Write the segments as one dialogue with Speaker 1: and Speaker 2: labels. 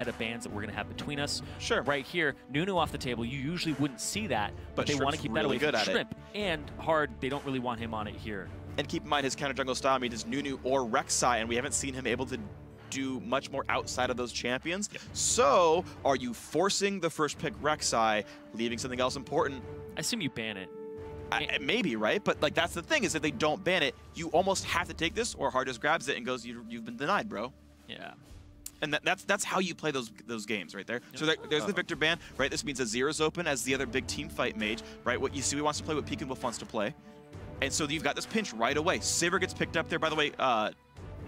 Speaker 1: of bans that we're going to have between us.
Speaker 2: Sure.
Speaker 1: Right here, Nunu off the table, you usually wouldn't see that, but they want to keep that away from Shrimp. And Hard, they don't really want him on it here.
Speaker 2: And keep in mind, his counter jungle style means Nunu or Rek'Sai, and we haven't seen him able to do much more outside of those champions. Yep. So, are you forcing the first pick Rek'Sai, leaving something else important?
Speaker 1: I assume you ban it.
Speaker 2: Maybe, right? But like that's the thing, is if they don't ban it, you almost have to take this, or Hard just grabs it and goes, you've been denied, bro.
Speaker 1: Yeah.
Speaker 2: And that's how you play those games right there. Yep. So there's the Victor ban, right? This means Azir's open as the other big team fight mage, right? What Yasui wants to play, what Peekaboo wants to play. And so you've got this pinch right away. Sivir gets picked up there. By the way,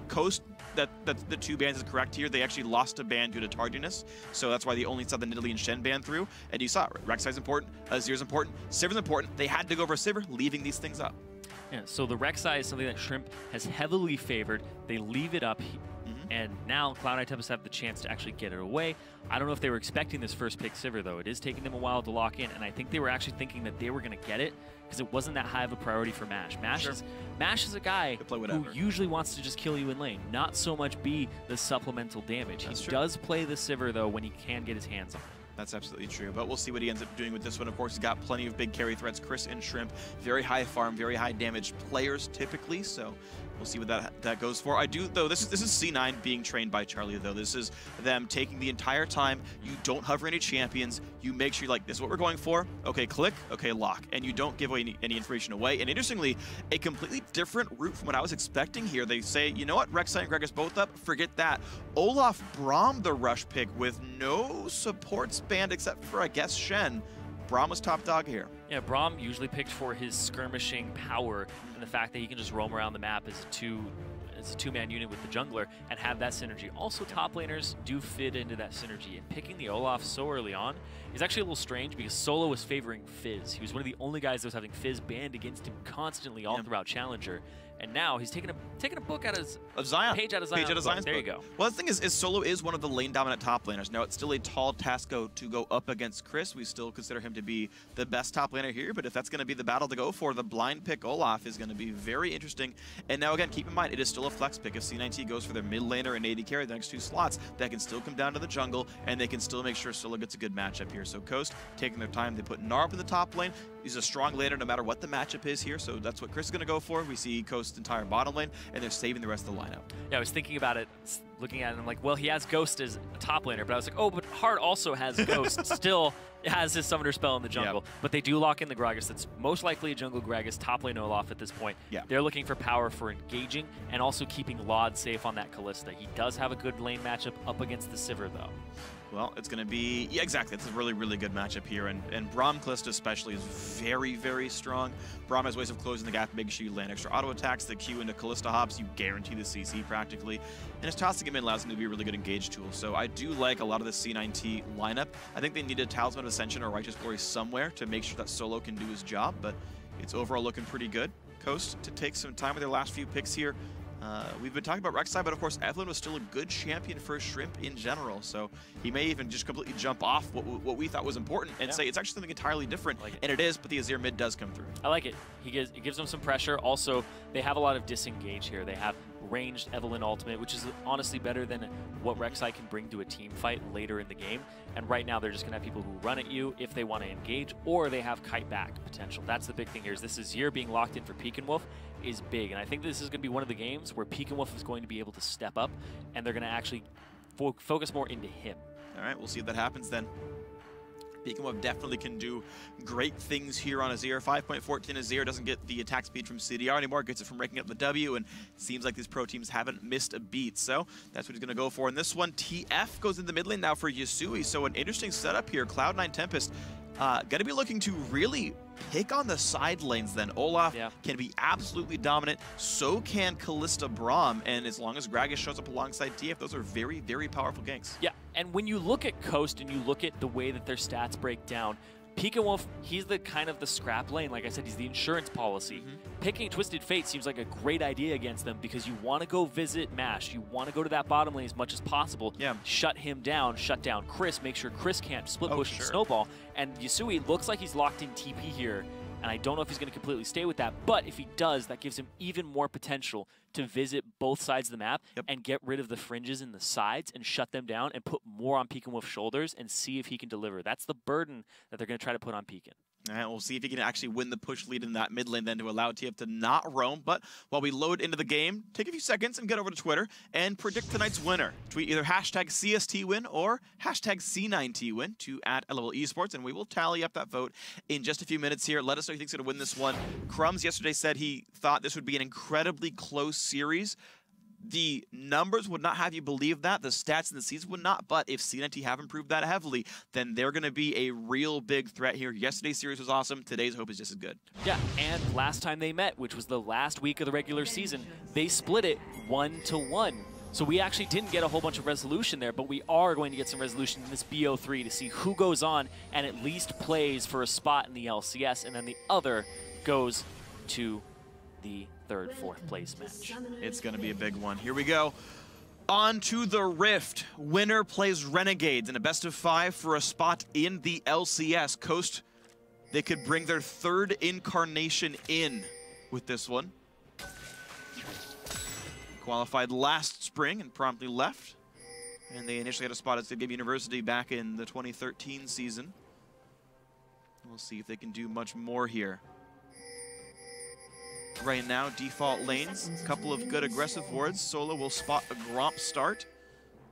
Speaker 2: Coast, that the two bans is correct here. They actually lost a ban due to tardiness, so that's why they only saw the Nidalee and Shen ban through. And you saw it, Rek'Sai's important, Azir's important, Sivir's important. They had to go over Sivir, leaving these things up.
Speaker 1: Yeah, so the Rek'Sai is something that Shrimp has heavily favored. They leave it up, and now Cloud9 Tempest have the chance to actually get it away. I don't know if they were expecting this first pick Sivir, though. It is taking them a while to lock in, and I think they were actually thinking that they were going to get it because it wasn't that high of a priority for Mash. Mash is a guy who usually wants to just kill you in lane, not so much be the supplemental damage. He does play the Sivir, though, when he can get his hands on it.
Speaker 2: That's absolutely true, but we'll see what he ends up doing with this one. Of course, he's got plenty of big carry threats. Chris and Shrimp, very high farm, very high damage players typically, so we'll see what that goes for. I do, though, this is C9 being trained by Charlie, though. This is them taking the entire time. You don't hover any champions. You make sure, like, this is what we're going for. Okay, click. Okay, lock. And you don't give away any information away. And interestingly, a completely different route from what I was expecting here. They say, you know what, Rek'Sai and Gragas both up? Forget that. Olaf Braum the rush pick with no supports banned except for, I guess, Shen. Braum was top dog here.
Speaker 1: Yeah, Braum usually picked for his skirmishing power and the fact that he can just roam around the map as a two-man unit with the jungler and have that synergy. Also, top laners do fit into that synergy, and picking the Olaf so early on is actually a little strange because Solo was favoring Fizz. He was one of the only guys that was having Fizz banned against him constantly all throughout Challenger. And now he's taking a book out of
Speaker 2: Zion.
Speaker 1: Page out of Zion's there you go.
Speaker 2: Well, the thing is Solo is one of the lane dominant top laners. Now, it's still a tall task to go up against Chris. We still consider him to be the best top laner here, but if that's going to be the battle to go for, the blind pick Olaf is going to be very interesting. And now, again, keep in mind, it is still a flex pick. If C9T goes for their mid laner and AD carry the next two slots, that can still come down to the jungle, and they can still make sure Solo gets a good matchup here. So Coast, taking their time, they put Narp in the top lane. He's a strong laner no matter what the matchup is here, so that's what Chris is going to go for. We see Coast's entire bottom lane, and they're saving the rest of the lineup.
Speaker 1: Yeah, I was thinking about it, looking at it, and I'm like, well, he has Ghost as a top laner, but I was like, oh, but Hard also has Ghost, still has his summoner spell in the jungle. Yep. But they do lock in the Gragas. That's most likely a jungle Gragas, top lane Olaf at this point. Yeah. They're looking for power for engaging and also keeping Laud safe on that Kalista. He does have a good lane matchup up against the Sivir, though.
Speaker 2: Well, it's going to be, yeah, exactly. It's a really, really good matchup here. And Braum Kalista especially is very, very strong. Braum has ways of closing the gap, making sure you land extra auto attacks, the Q into Kalista hops, you guarantee the CC practically. And his tossing him in allows him to be a really good engage tool. So I do like a lot of the C9T lineup. I think they need a Talisman of Ascension or Righteous Glory somewhere to make sure that Solo can do his job, but it's overall looking pretty good. Coast to take some time with their last few picks here. We've been talking about Rek'Sai, but of course Evelyn was still a good champion for Shrimp in general, so he may even just completely jump off what we thought was important and say it's actually something entirely different, and it is, but the Azir mid does come through.
Speaker 1: I like it. It gives them some pressure. Also, they have a lot of disengage here. They have ranged Evelyn ultimate, which is honestly better than what Rek'Sai can bring to a team fight later in the game. And right now, they're just going to have people who run at you if they want to engage, or they have kite back potential. That's the big thing here. Is this Azir being locked in for Peekaboo is big, and I think this is going to be one of the games where Peekaboo is going to be able to step up, and they're going to actually focus more into him.
Speaker 2: All right, we'll see if that happens then. Peekaboo definitely can do great things here on Azir. 5.14 Azir doesn't get the attack speed from CDR anymore, gets it from raking up the W, and it seems like these pro teams haven't missed a beat, so that's what he's going to go for. In this one, TF goes in the mid lane now for Yasui, so an interesting setup here. Cloud9 Tempest going to be looking to really pick on the side lanes then. Olaf can be absolutely dominant, so can Kalista Braum, and as long as Gragas shows up alongside TF, those are very, very powerful ganks.
Speaker 1: Yeah, and when you look at Coast and you look at the way that their stats break down, Peekaboo, he's the kind of the scrap lane. Like I said, he's the insurance policy. Picking Twisted Fate seems like a great idea against them because you want to go visit Mash. You want to go to that bottom lane as much as possible. Shut him down, shut down Chris, make sure Chris can't split push and snowball. And Yasui looks like he's locked in TP here. and I don't know if he's going to completely stay with that, but if he does, that gives him even more potential to visit both sides of the map and get rid of the fringes in the sides and shut them down and put more on Pekin Wolf's shoulders and see if he can deliver. That's the burden that they're going to try to put on Pekin.
Speaker 2: All right, we'll see if he can actually win the push lead in that mid lane then to allow TF to not roam. But while we load into the game, take a few seconds and get over to Twitter and predict tonight's winner. Tweet either hashtag CST win or hashtag C9T win to @LPL Esports, and we will tally up that vote in just a few minutes here. Let us know who thinks going to win this one. Crumbs yesterday said he thought this would be an incredibly close series. The numbers would not have you believe that. The stats and the seeds would not. But if C9T have improved that heavily, then they're going to be a real big threat here. Yesterday's series was awesome. Today's hope is just as good.
Speaker 1: Yeah, and last time they met, which was the last week of the regular season, they split it 1-1. So we actually didn't get a whole bunch of resolution there, but we are going to get some resolution in this BO3 to see who goes on and at least plays for a spot in the LCS, and then the other goes to the third, fourth place match.
Speaker 2: It's going to be a big one. Here we go. On to the Rift. Winner plays Renegades in a best-of-5 for a spot in the LCS. Coast, they could bring their third incarnation in with this one. Qualified last spring and promptly left. And they initially had a spot at Zirene University back in the 2013 season. We'll see if they can do much more here. Right now, default lanes, a couple of good aggressive wards. Solo will spot a Gromp start.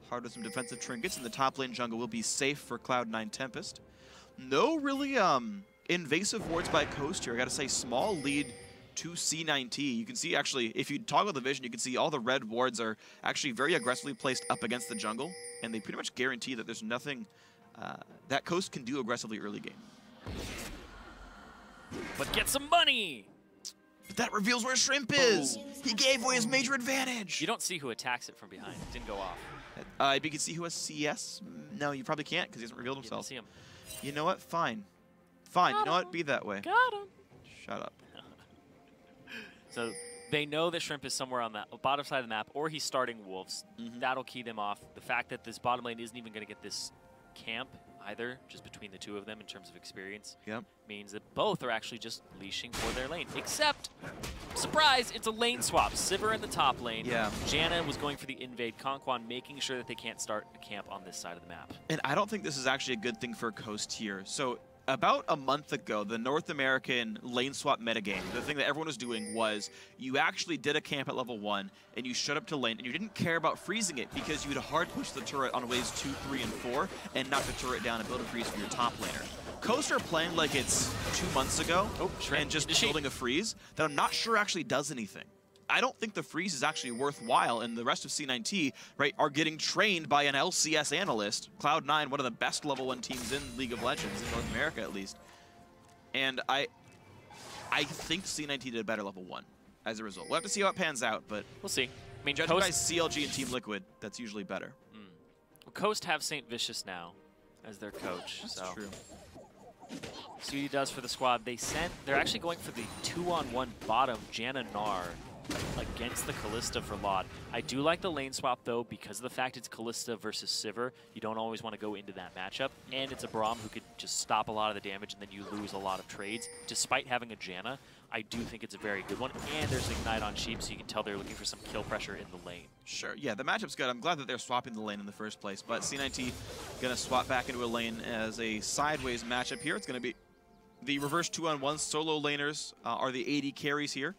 Speaker 2: Hard with some defensive trinkets, and the top lane jungle will be safe for Cloud9 Tempest. No really invasive wards by Coast here. I gotta say, small lead to C9T. You can see, actually, if you toggle the vision, you can see all the red wards are actually very aggressively placed up against the jungle, and they pretty much guarantee that there's nothing that Coast can do aggressively early game.
Speaker 1: But get some money!
Speaker 2: But that reveals where Shrimp is! He gave away his major advantage!
Speaker 1: You don't see who attacks it from behind. It didn't go off.
Speaker 2: You can see who has CS? No, you probably can't because he hasn't revealed himself.
Speaker 1: See him.
Speaker 2: You know what? Fine. Fine.
Speaker 1: Got
Speaker 2: you know
Speaker 1: him.
Speaker 2: what? Be that way.
Speaker 1: Got him.
Speaker 2: Shut up.
Speaker 1: So they know that Shrimp is somewhere on the bottom side of the map, or he's starting Wolves. That'll key them off. The fact that this bottom lane isn't even going to get this camp either, just between the two of them in terms of experience, means that both are actually just leashing for their lane. Except, surprise, it's a lane swap. Sivir in the top lane. Janna was going for the invade. Conquan making sure that they can't start a camp on this side of the map.
Speaker 2: And I don't think this is actually a good thing for Coast here. So about a month ago, the North American lane swap metagame, the thing that everyone was doing was you actually did a camp at level 1 and you shut up to lane and you didn't care about freezing it because you would hard push the turret on waves 2, 3, and 4 and knock the turret down and build a freeze for your top laner. Coast are playing like it's 2 months ago and just building a freeze that I'm not sure actually does anything. I don't think the freeze is actually worthwhile, and the rest of C9T, right, are getting trained by an LCS analyst. Cloud9, one of the best level 1 teams in League of Legends, in North America at least. And I think C9T did a better level 1 as a result. We'll have to see how it pans out, but
Speaker 1: we'll see. I mean,
Speaker 2: judging by CLG and Team Liquid, that's usually better.
Speaker 1: Well, Coast have St. Vicious now as their coach.
Speaker 2: That's
Speaker 1: so.
Speaker 2: true.
Speaker 1: See what he does for the squad. They're actually going for the 2-on-1 bottom, Janna Gnar, against the Kalista for Laud. I do like the lane swap, though, because of the fact it's Kalista versus Sivir. You don't always want to go into that matchup. And it's a Braum who could just stop a lot of the damage, and then you lose a lot of trades. Despite having a Janna, I do think it's a very good one. And there's Ignite on Sheep, so you can tell they're looking for some kill pressure in the lane.
Speaker 2: Sure, yeah, the matchup's good. I'm glad that they're swapping the lane in the first place. But C9T going to swap back into a lane as a sideways matchup here. It's going to be the reverse 2-on-1 solo laners are the AD carries here.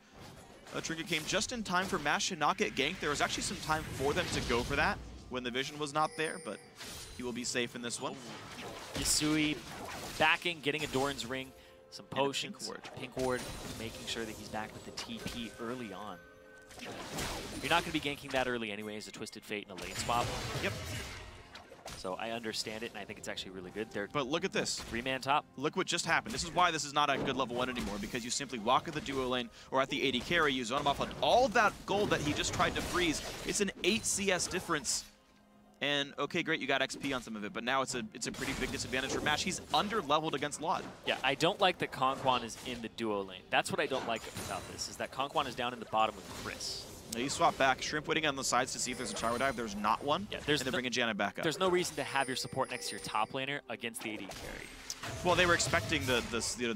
Speaker 2: Trinket came just in time for Mash to not get ganked. There was actually some time for them to go for that when the vision was not there, but he will be safe in this one.
Speaker 1: Yasui backing, getting a Doran's Ring, some potions, pink ward, making sure that he's back with the TP early on. You're not going to be ganking that early anyway as a Twisted Fate and a lane swap. So I understand it, and I think it's actually really good.
Speaker 2: But look at this.
Speaker 1: 3-man top.
Speaker 2: Look what just happened. This is why this is not a good level 1 anymore, because you simply walk at the duo lane or at the AD carry, you zone him off on all that gold that he just tried to freeze. It's an 8 CS difference. And okay, great, you got XP on some of it, but now it's a pretty big disadvantage for Mash. He's under-leveled against Laud. Yeah,
Speaker 1: I don't like that Conquan is in the duo lane. That's what I don't like about this, is that Conquan is down in the bottom with Chris.
Speaker 2: You swap back. Shrimp waiting on the sides to see if there's a tower dive. There's not one.
Speaker 1: Yeah,
Speaker 2: and they're bringing Janna back up.
Speaker 1: There's no reason to have your support next to your top laner against the AD carry.
Speaker 2: Well, they were expecting the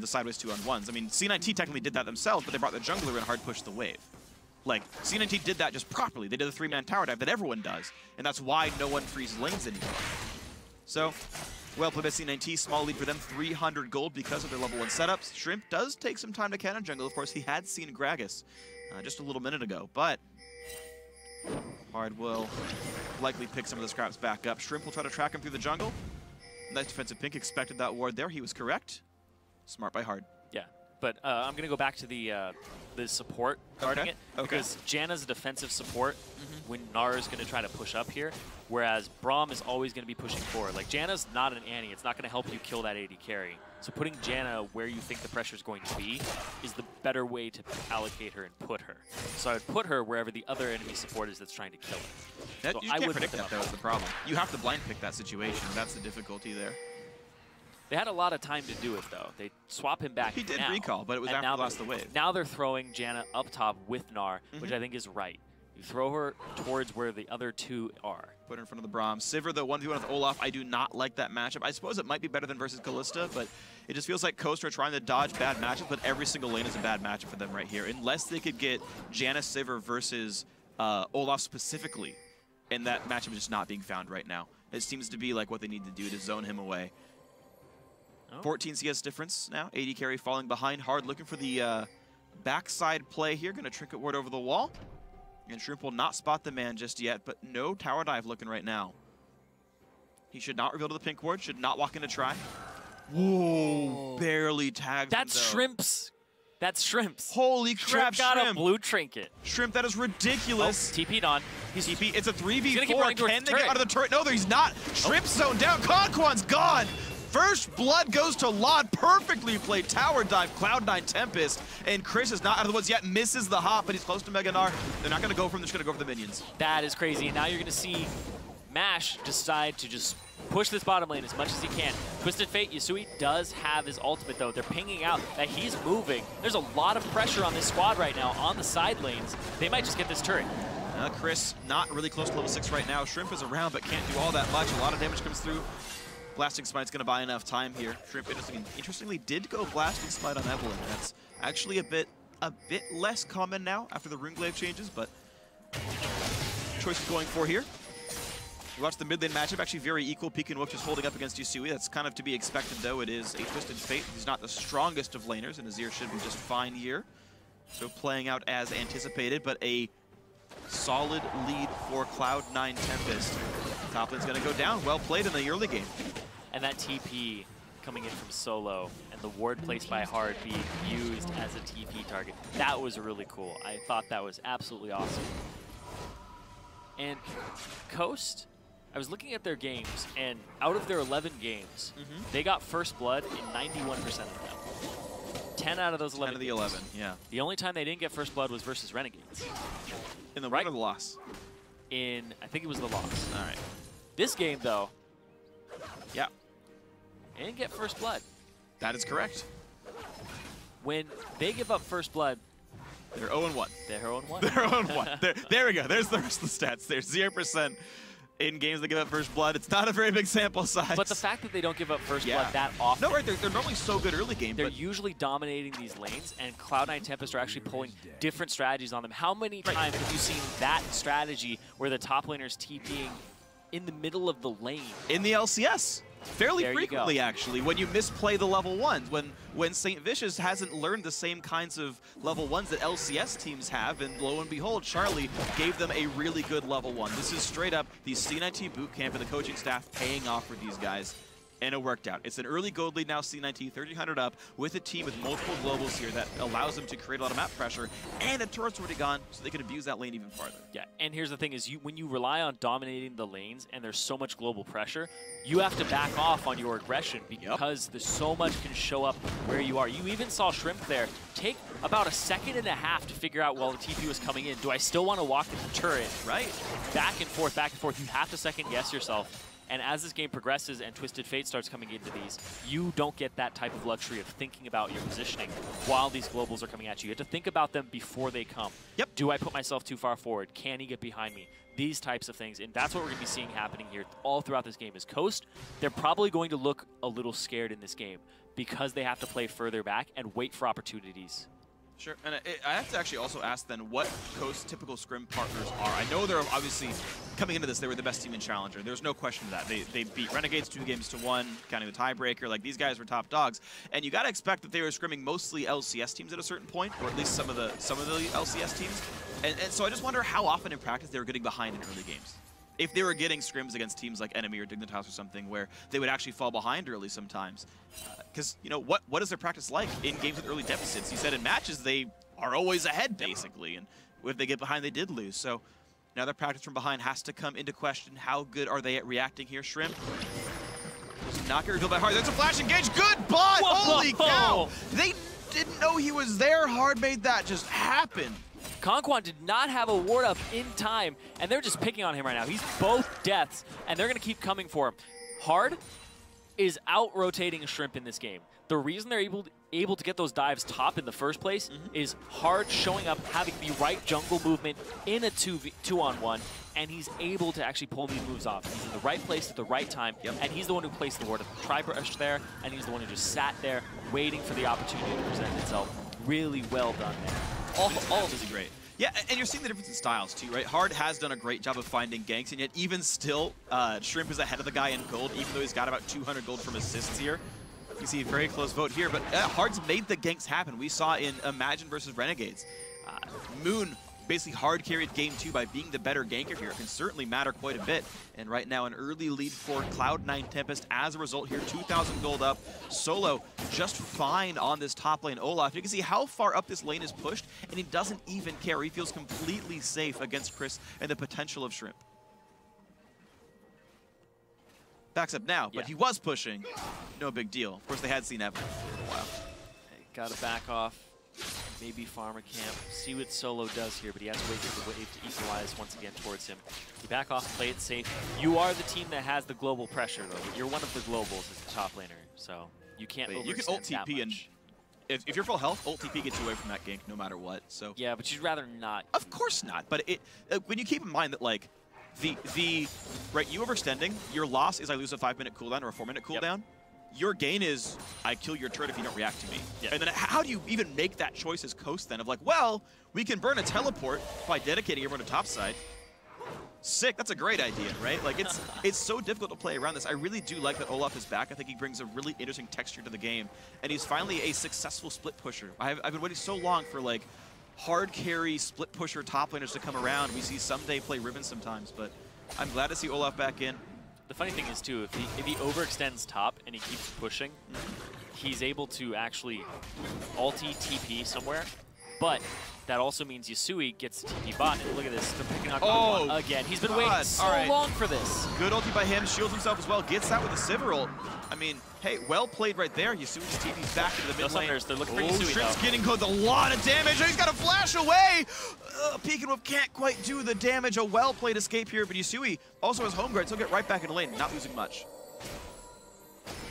Speaker 2: sideways 2-on-1s. I mean, C9T technically did that themselves, but they brought the jungler and hard pushed the wave. Like, C9T did that just properly. They did the 3-man tower dive that everyone does, and that's why no one freezes lanes anymore. So, well played by C9T. Small lead for them, 300 gold because of their level 1 setups. Shrimp does take some time to cannon jungle. Of course, he had seen Gragas just a little minute ago, but Hard will likely pick some of the scraps back up. Shrimp will try to track him through the jungle. Nice defensive pink. Expected that ward there. He was correct. Smart by Hard.
Speaker 1: Yeah, but I'm going to go back to the support guarding it. Because Janna's a defensive support when Gnar is going to try to push up here, whereas Braum is always going to be pushing forward. Like, Janna's not an Annie. It's not going to help you kill that AD carry. So putting Janna where you think the pressure is going to be is the better way to allocate her and put her. So I would put her wherever the other enemy support is that's trying to kill her.
Speaker 2: So you can't predict that, though, is the problem. You have to blind pick that situation. That's the difficulty there.
Speaker 1: They had a lot of time to do it, though. They swap him back.
Speaker 2: He did recall, but it was after he lost the wave.
Speaker 1: Now they're throwing Janna up top with Gnar, which I think is right. You throw her towards where the other two are. Put her
Speaker 2: in front of the Braum. Sivir, the 1v1 with Olaf, I do not like that matchup. I suppose it might be better than versus Kalista, but it just feels like Coast are trying to dodge bad matchups, but every single lane is a bad matchup for them right here. Unless they could get Janna Sivir versus Olaf specifically, and that matchup is just not being found right now. It seems to be like what they need to do to zone him away. 14 CS difference now. AD carry falling behind. Hard looking for the backside play here. Going to trinket ward over the wall. And Shrimp will not spot the man just yet, but no tower dive looking right now. He should not reveal to the pink ward. Should not walk into try. Whoa, barely tagged.
Speaker 1: That's Shrimp's. That's Shrimp's.
Speaker 2: Holy crap,
Speaker 1: Shrimp got a blue trinket.
Speaker 2: Shrimp, that is ridiculous.
Speaker 1: TP'd on.
Speaker 2: He's TP. It's a 3v4. Can they get out of the turret? No, he's not. Shrimp's zoned down. Conquan's gone. First blood goes to Lod. Perfectly played tower dive. Cloud9 Tempest. And Chris is not out of the woods yet. Misses the hop, but he's close to Mega Gnar. They're not going to go for him. They're just going to go for the minions.
Speaker 1: That is crazy. And now you're going to see Mash decide to just push this bottom lane as much as he can. Twisted Fate, Yasui does have his ultimate, though. They're pinging out that he's moving. There's a lot of pressure on this squad right now on the side lanes. They might just get this turret.
Speaker 2: Chris not really close to level 6 right now. Shrimp is around, but can't do all that much. A lot of damage comes through. Blasting Smite's going to buy enough time here. Shrimp, interestingly, did go Blasting Smite on Evelynn. That's actually a bit less common now after the Runeglaive changes, but choice is going for here. You watch the mid lane matchup, actually very equal. Peek and Wook just holding up against Yasui. That's kind of to be expected, though. It is a Twisted Fate. He's not the strongest of laners, and Azir should be just fine here. So playing out as anticipated, but a solid lead for Cloud9 Tempest. Top lane's going to go down. Well played in the early game.
Speaker 1: And that TP coming in from solo and the ward placed by Hard being used as a TP target. That was really cool. I thought that was absolutely awesome. And Coast, I was looking at their games, and out of their 11 games, they got first blood in 91% of them. 10 out of those 11
Speaker 2: 10 of the 11, yeah.
Speaker 1: The only time they didn't get first blood was versus Renegades.
Speaker 2: In the win or the loss?
Speaker 1: I think it was the loss.
Speaker 2: All right.
Speaker 1: This game, though,
Speaker 2: yeah,
Speaker 1: they didn't get first blood.
Speaker 2: That is correct.
Speaker 1: When they give up first blood,
Speaker 2: they're 0-1.
Speaker 1: They're 0-1.
Speaker 2: They're 0-1. There we go. There's the rest of the stats. There's 0% in games that give up first blood. It's not a very big sample size.
Speaker 1: But the fact that they don't give up first blood that often.
Speaker 2: No, right. They're normally so good early game.
Speaker 1: They're usually dominating these lanes, and Cloud9 Tempest are actually pulling different strategies on them. How many times have you seen that strategy where the top laner's TPing in the middle of the lane?
Speaker 2: In the LCS. Fairly frequently, actually, when you misplay the level 1s, when St. Vicious hasn't learned the same kinds of level 1s that LCS teams have, and lo and behold, Charlie gave them a really good level 1. This is straight up the C9T bootcamp and the coaching staff paying off for these guys, and it worked out. It's an early gold lead now, C9T, 1,300 up, with a team with multiple globals here that allows them to create a lot of map pressure, and a turret's already gone, so they can abuse that lane even farther.
Speaker 1: Yeah, and here's the thing is, when you rely on dominating the lanes and there's so much global pressure, you have to back off on your aggression because there's so much can show up where you are. You even saw Shrimp there take about 1.5 seconds to figure out while the TP was coming in, do I still want to walk in the turret?
Speaker 2: Right.
Speaker 1: Back and forth, back and forth. You have to second guess yourself. And as this game progresses and Twisted Fate starts coming into these, you don't get that type of luxury of thinking about your positioning while these globals are coming at you. You have to think about them before they come.
Speaker 2: Yep.
Speaker 1: Do I put myself too far forward? Can he get behind me? These types of things, and that's what we're going to be seeing happening here all throughout this game. Is Coast, they're probably going to look a little scared in this game because they have to play further back and wait for opportunities.
Speaker 2: Sure, and I have to actually also ask then what Coast's typical scrim partners are. I know they're obviously, coming into this, they were the best team in Challenger. There's no question of that. They beat Renegades 2-1, counting the tiebreaker. Like, these guys were top dogs. And you got to expect that they were scrimming mostly LCS teams at a certain point, or at least some of the LCS teams. And so I just wonder how often in practice they were getting behind in early games. If they were getting scrims against teams like Enemy or Dignitas or something where they would actually fall behind early sometimes. Because, you know, what is their practice like in games with early deficits? You said in matches they are always ahead, basically. And if they get behind, they did lose. So now their practice from behind has to come into question. How good are they at reacting here, Shrimp? Does not get revealed by Hard. There's a flash engage. Goodbye! Holy cow! They didn't know he was there. Hard made that just happen.
Speaker 1: Conquan did not have a ward up in time, and they're just picking on him right now. He's both deaths, and they're going to keep coming for him. Hard is out-rotating Shrimp in this game. The reason they're able to get those dives top in the first place is Hard showing up, having the right jungle movement in a 2-on-1, and he's able to actually pull these moves off. He's in the right place at the right time, and he's the one who placed the ward of the tri-brush there, and he's the one who just sat there waiting for the opportunity to present itself. Really well done there.
Speaker 2: All of this is great. Yeah, and you're seeing the difference in styles too, right? Hard has done a great job of finding ganks, and yet even still, Shrimp is ahead of the guy in gold, even though he's got about 200 gold from assists here. You see a very close vote here, but Hard's made the ganks happen. We saw in Imagine versus Renegades. Moon basically hard carried game 2 by being the better ganker here. It can certainly matter quite a bit. And right now an early lead for Cloud9 Tempest as a result here, 2,000 gold up. Solo just fine on this top lane. Olaf, you can see how far up this lane is pushed, and he doesn't even care. He feels completely safe against Chris and the potential of Shrimp. Backs up now, but he was pushing. No big deal. Of course, they had seen that for a while.
Speaker 1: Gotta back off. Maybe farmer camp. See what Solo does here, but he has to wait for the wave to equalize once again towards him. You back off, play it safe. You are the team that has the global pressure, though. You're one of the globals as the top laner, so you can't overextend
Speaker 2: you can ult TP, and if you're full health, ult TP gets you away from that gank no matter what. So
Speaker 1: yeah, but you'd rather not.
Speaker 2: Of course not. But when you keep in mind that like you overextending, your loss is I lose a 5-minute cooldown or a 4-minute cooldown. Yep. Your gain is, I kill your turret if you don't react to me. Yep. And then how do you even make that choice as Coast then of like, well, we can burn a teleport by dedicating everyone to topside. Sick, that's a great idea, right? Like it's so difficult to play around this. I really do like that Olaf is back. I think he brings a really interesting texture to the game. And he's finally a successful split pusher. I've been waiting so long for like hard carry split pusher top laners to come around. We see someday play Riven sometimes, but I'm glad to see Olaf back in.
Speaker 1: The funny thing is, too, if he overextends top and he keeps pushing, he's able to actually ulti TP somewhere, but that also means Yasui gets TP bot, and look at this, they're picking on Conquan again. He's been waiting so long for this.
Speaker 2: Good ulti by him, shields himself as well, gets that with a Sivir ult. I mean, hey, well played right there. Yasui's TP's back into the mid lane.
Speaker 1: They're looking for Yasui,
Speaker 2: Shrimp's getting a lot of damage. He's got to flash away. Peek and Wolf can't quite do the damage. A well-played escape here, but Yasui also has home guard, so he'll get right back into lane, not losing much.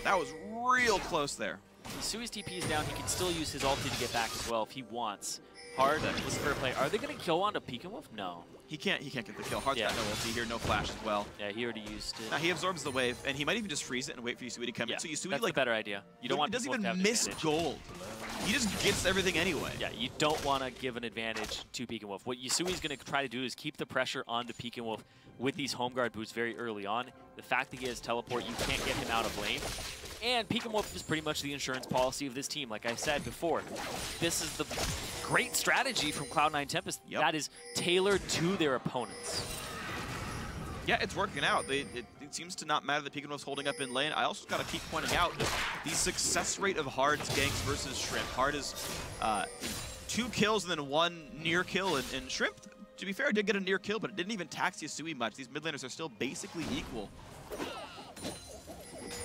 Speaker 2: That was real close there.
Speaker 1: Yasui's TP is down. He can still use his ulti to get back as well if he wants. Hard, listen for a play. Are they going to kill on to Peek and Wolf? No.
Speaker 2: He can't get the kill. Hard's got no ulti here, no flash as well.
Speaker 1: Yeah, he already used it.
Speaker 2: Now he absorbs the wave, and he might even just freeze it and wait for Yasui to come in. So Yasui,
Speaker 1: that's a better idea. You don't want
Speaker 2: he doesn't even miss gold. He just gets everything anyway.
Speaker 1: Yeah, you don't want to give an advantage to Peek and Wolf. What Yasui's going to try to do is keep the pressure onto Peek and Wolf with these home guard boots very early on. The fact that he has teleport, you can't get him out of lane. And Peek and Wolf is pretty much the insurance policy of this team. Like I said before, this is the great strategy from Cloud9 Tempest that is tailored to their opponents.
Speaker 2: Yeah, it's working out. It seems to not matter that Peek and Wolf's holding up in lane. I also got to keep pointing out the success rate of Hard's ganks versus Shrimp. Hard is 2 kills and then 1 near kill, and Shrimp, to be fair, did get a near kill, but it didn't even tax Yasui much. These mid laners are still basically equal.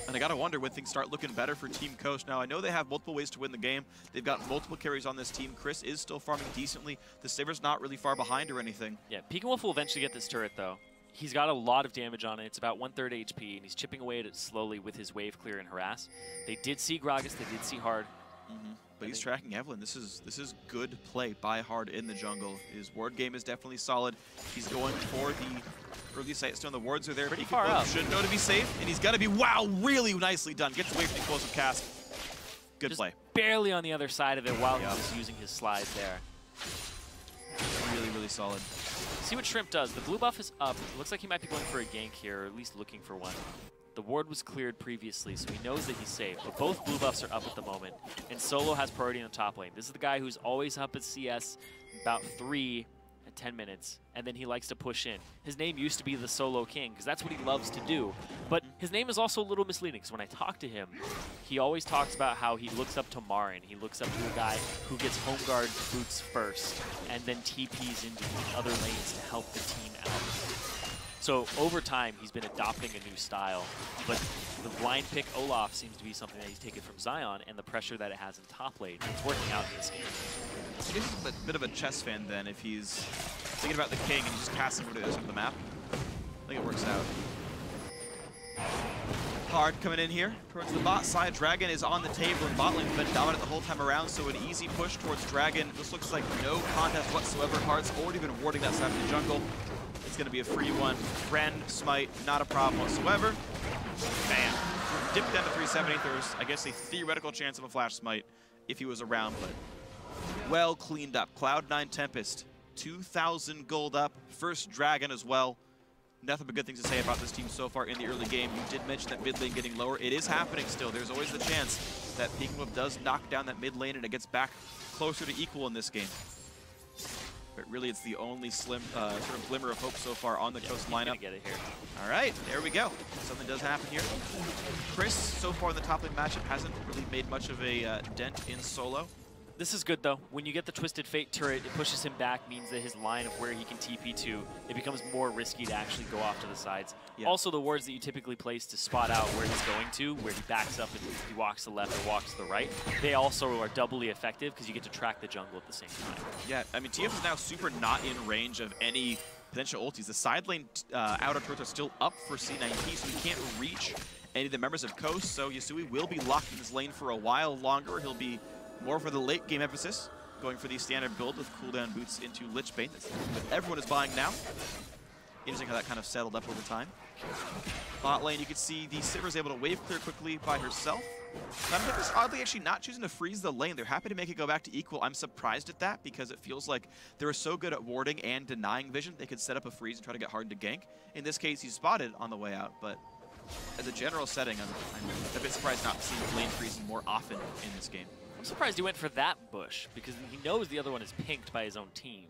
Speaker 2: And I gotta wonder when things start looking better for Team Coast. Now, I know they have multiple ways to win the game. They've got multiple carries on this team. Chris is still farming decently. The Saber's not really far behind or anything.
Speaker 1: Yeah, Peek and Wolf will eventually get this turret, though. He's got a lot of damage on it. It's about 1/3 HP, and he's chipping away at it slowly with his wave clear and harass. They did see Gragas, they did see Hard.
Speaker 2: But he's tracking Evelyn. This is good play by Hard in the jungle. His ward game is definitely solid. He's going for the early sightstone. The wards are there.
Speaker 1: Pretty far up.
Speaker 2: Should know to be safe, and he's gonna be, wow, really nicely done. Gets away from the explosive cast. Good
Speaker 1: Just
Speaker 2: play.
Speaker 1: Barely on the other side of it while he was using his slide there.
Speaker 2: Really, really solid.
Speaker 1: See what Shrimp does. The blue buff is up. It looks like he might be going for a gank here, or at least looking for one. The ward was cleared previously, so he knows that he's safe. But both blue buffs are up at the moment, and Solo has priority on the top lane. This is the guy who's always up at CS about 3 at 10 minutes, and then he likes to push in. His name used to be the Solo King, because that's what he loves to do. But his name is also a little misleading, because when I talk to him, he always talks about how he looks up to Marin. He looks up to a guy who gets home guard boots first, and then TPs into other lanes to help the team out. So over time, he's been adopting a new style, but the blind pick Olaf seems to be something that he's taken from Zion, and the pressure that it has in top lane, it's working out in this game.
Speaker 2: I guess he's a bit of a chess fan then if he's thinking about the king and he's just casting over to the other side of the map. I think it works out. Hard coming in here towards the bot side. Dragon is on the table, and bot lane's been dominant the whole time around, so an easy push towards Dragon. This looks like no contest whatsoever. Hard's already been warding that side of the jungle. It's going to be a free one. Ren, smite, not a problem whatsoever. Bam. Dipped down to 370. There's, I guess, a theoretical chance of a flash smite if he was around, but well cleaned up. Cloud9 Tempest, 2,000 gold up. First Dragon as well. Nothing but good things to say about this team so far in the early game. You did mention that mid lane getting lower. It is happening still. There's always the chance that Peking Whip does knock down that mid lane and it gets back closer to equal in this game. But really, it's the only sort of glimmer of hope so far on the Coast lineup.
Speaker 1: Get it here.
Speaker 2: All right, there we go. Something does happen here. Chris, so far in the top lane matchup, hasn't really made much of a dent in solo.
Speaker 1: This is good, though. When you get the Twisted Fate turret, it pushes him back, means that his line of where he can TP to, it becomes more risky to actually go off to the sides. Yeah. Also, the wards that you typically place to spot out where he's going to, where he backs up and he walks to the left or walks to the right, they also are doubly effective because you get to track the jungle at the same time. Yeah,
Speaker 2: I mean, TF is now super not in range of any potential ultis. The side lane outer turrets are still up for C9T, so he can't reach any of the members of Coast, so Yasui will be locked in this lane for a while longer. He'll be more for the late game emphasis, going for the standard build with cooldown boots into Lich Bane. That's what everyone is buying now. Interesting how that kind of settled up over time. Bot lane, you can see the Sivir is able to wave clear quickly by herself. Cloud9 is oddly actually not choosing to freeze the lane. They're happy to make it go back to equal. I'm surprised at that because it feels like they're so good at warding and denying vision. They could set up a freeze and try to get hard to gank. In this case, he's spotted on the way out, but as a general setting, I'm a bit surprised not to see lane freezing more often in this game.
Speaker 1: I'm surprised he went for that bush, because he knows the other one is pinked by his own team.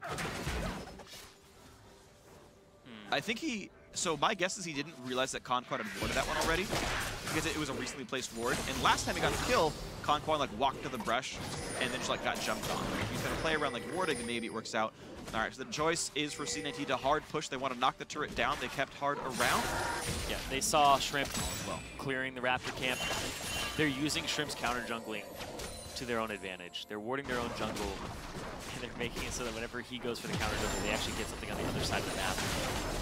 Speaker 2: I think so my guess is he didn't realize that Conquan had warded that one already, because it was a recently placed ward, and last time he got the kill, Conquan like walked to the brush, and then just like got jumped on. If he's gonna play around like warding, then maybe it works out. All right, so the choice is for C9T to hard push. They want to knock the turret down. They kept Hard around.
Speaker 1: Yeah, they saw Shrimp clearing the Raptor camp. They're using Shrimp's counter jungling to their own advantage. They're warding their own jungle, and they're making it so that whenever he goes for the counter jungle, they actually get something on the other side of the map.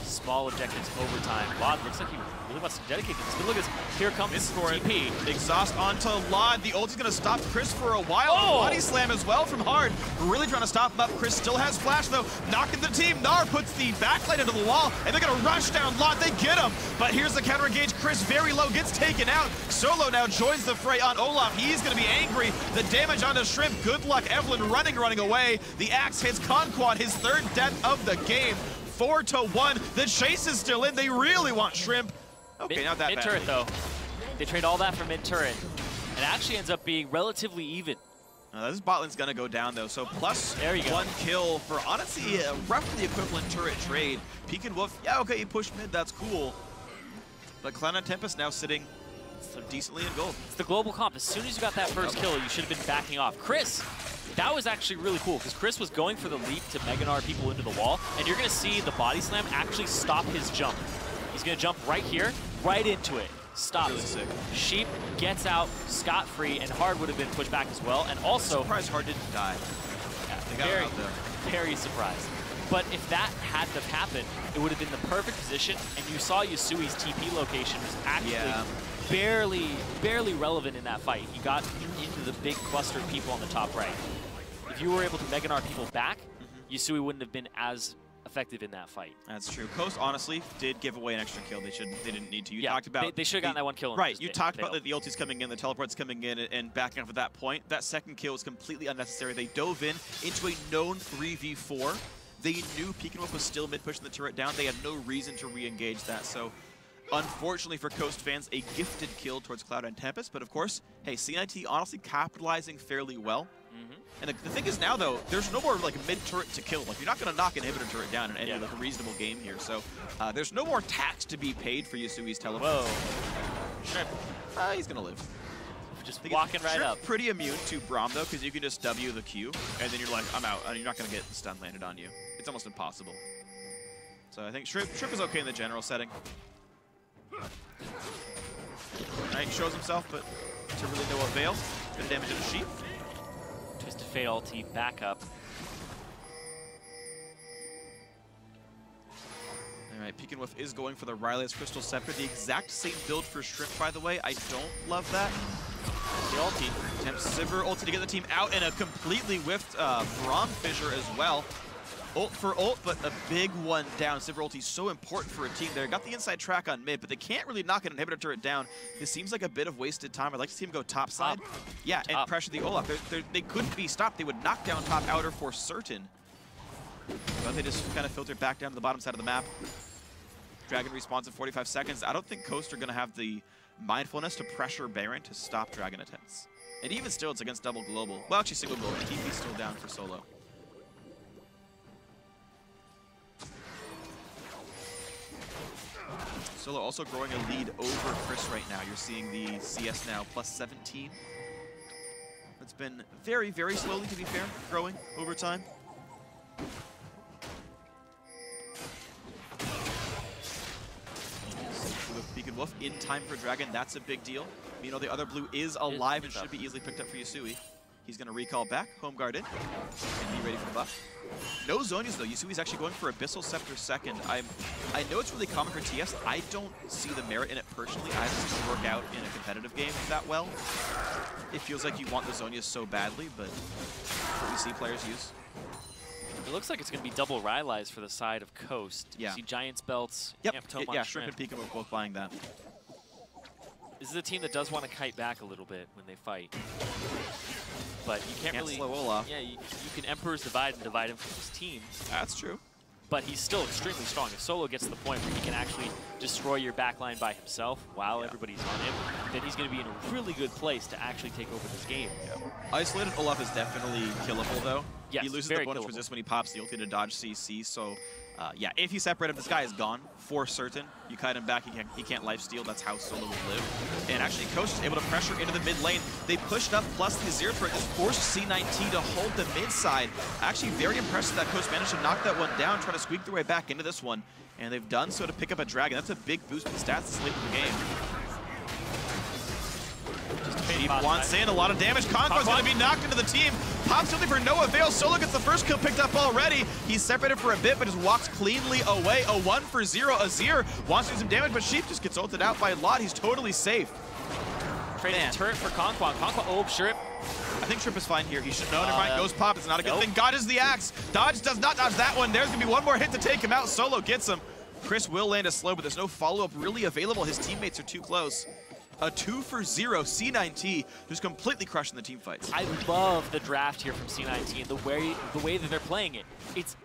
Speaker 1: Small objectives over time. Lod looks like he really wants to dedicate this. But look at this. Here comes TP.
Speaker 2: Exhaust onto Lod. The ulti's going to stop Chris for a while. Oh! Body slam as well from Hard. Really trying to stop him up. Chris still has flash, though. Knocking the team. Nar puts the backlight into the wall, and they're going to rush down Lod. They get him. But here's the counter engage. Chris very low, gets taken out. Solo now joins the fray on Olaf. He's going to be angry. The damage onto Shrimp. Good luck. Evelyn running away. The axe hits Conquan, his third death of the game. 4-1. The chase is still in. They really want Shrimp. Okay, not that bad.
Speaker 1: Mid-turret, though. They trade all that for mid-turret. It actually ends up being relatively even.
Speaker 2: This bot lane's going to go down, though. So plus
Speaker 1: there you go.
Speaker 2: 1 kill for, honestly, roughly equivalent turret trade. Peek and Wolf, yeah, okay, you push mid. That's cool. But Cloud9 Tempest now sitting so decently in gold.
Speaker 1: It's the global comp. As soon as you got that first kill, you should have been backing off. Chris, that was actually really cool, because Chris was going for the leap to Meganar people into the wall, and you're going to see the body slam actually stop his jump. He's going to jump right here, right into it. Stops.
Speaker 2: Really sick.
Speaker 1: Sheep gets out scot-free, and Hard would have been pushed back as well. And also,
Speaker 2: I'm surprised Hard didn't die.
Speaker 1: Yeah,
Speaker 2: they got him out there.
Speaker 1: Very surprised. But if that hadn't have happened, it would have been the perfect position, and you saw Yasui's TP location was actually barely relevant in that fight. He got into the big cluster of people on the top right. If you were able to Mega Gnar people back, Yasui wouldn't have been as effective in that fight.
Speaker 2: That's true. Coast honestly did give away an extra kill. They didn't need to. You talked about
Speaker 1: they should have gotten that one kill.
Speaker 2: Right. You talked about the ulti's coming in, the teleport's coming in, and backing off at that point. That second kill was completely unnecessary. They dove in into a known 3v4. They knew Pekin Wolf was still mid pushing the turret down. They had no reason to re-engage that. So unfortunately for Coast fans, a gifted kill towards Cloud9 Tempest. But of course, hey, C9T honestly capitalizing fairly well. And the thing is now, though, there's no more like mid-turret to kill. Like, you're not going to knock inhibitor turret down in any like a reasonable game here. So there's no more tax to be paid for Yasui's teleport.
Speaker 1: Whoa. Shrimp.
Speaker 2: He's going to live.
Speaker 1: Just walking right up.
Speaker 2: Pretty immune to Braum, though, because you can just W the Q, and then you're like, I'm out. And you're not going to get the stun landed on you. It's almost impossible. So I think Shrimp is okay in the general setting. Knight shows himself, but to really no avail. Good damage to the sheep.
Speaker 1: Twisted Fate ulti back up.
Speaker 2: Alright, Pekin Wolf is going for the Riley's Crystal Scepter. The exact same build for Shrimp, by the way. I don't love that. The ulti. Attempts Sivir ulti to get the team out, and a completely whiffed Braum Fissure as well. Ult for ult, but a big one down. Sivir ulti is so important for a team there. Got the inside track on mid, but they can't really knock an inhibitor turret down. This seems like a bit of wasted time. I'd like to see him go top side. Yeah, and pressure the Olaf. They couldn't be stopped. They would knock down top outer for certain. But they just kind of filtered back down to the bottom side of the map. Dragon respawns in 45 seconds. I don't think Coast are going to have the mindfulness to pressure Baron to stop Dragon attempts. And even still, it's against double global. Well, actually single global. TP's still down for solo. Solo also growing a lead over Chris right now. You're seeing the CS now plus 17. It's been very, very slowly, to be fair, growing over time. With Pekin Wolf in time for Dragon, that's a big deal. You know, the other blue is alive and should be easily picked up for Yasui. He's going to recall back, home guard in, and be ready for the buff. No Zonias, though. Yasui's actually going for Abyssal Scepter second. I know it's really common for TS. I don't see the merit in it personally. I haven't seen it work out in a competitive game that well. It feels like you want the Zonias so badly, but what we see players use.
Speaker 1: It looks like it's going to be double Rylai's for the side of Coast.
Speaker 2: Yeah.
Speaker 1: You see Giant's belts.
Speaker 2: Yep. Yeah, Shrimp and Pekin are both buying that.
Speaker 1: This is a team that does want to kite back a little bit when they fight. But you can't really
Speaker 2: slow Olaf.
Speaker 1: Yeah, you can Emperor's Divide and divide him from his team.
Speaker 2: That's true.
Speaker 1: But he's still extremely strong. If Solo gets to the point where he can actually destroy your backline by himself while everybody's on him, then he's going to be in a really good place to actually take over this game.
Speaker 2: Isolated Olaf is definitely killable, though.
Speaker 1: Yes,
Speaker 2: he loses the bonus resist when he pops the ulti to dodge CC, so yeah, if you separate him, this guy is gone for certain. You kite him back, he can't lifesteal. That's how Solo would live. And actually, Coast is able to pressure into the mid lane. They pushed up, plus the Zero turret just forced C9T to hold the mid side. Actually, very impressive that Coast managed to knock that one down, trying to squeak their way back into this one. And they've done so to pick up a Dragon. That's a big boost to the stats this late in the game. Deep wants in, a lot of damage. Conquan's going to be knocked into the team. Pops something for no avail. Solo gets the first kill picked up already. He's separated for a bit, but just walks cleanly away. A 1 for 0. Azir wants to do some damage, but Sheep just gets ulted out by a lot. He's totally safe.
Speaker 1: Trading turret for Conquan. Conquan, oh, Shrip.
Speaker 2: I think Shrip is fine here. He should know. Never mind. Goes pop. It's not a good thing. God is the axe. Dodge does not dodge that one. There's going to be one more hit to take him out. Solo gets him. Chris will land a slow, but there's no follow-up really available. His teammates are too close. A 2 for 0. C9T just completely crushing the team fights.
Speaker 1: I love the draft here from C9T and the way that they're playing it. It's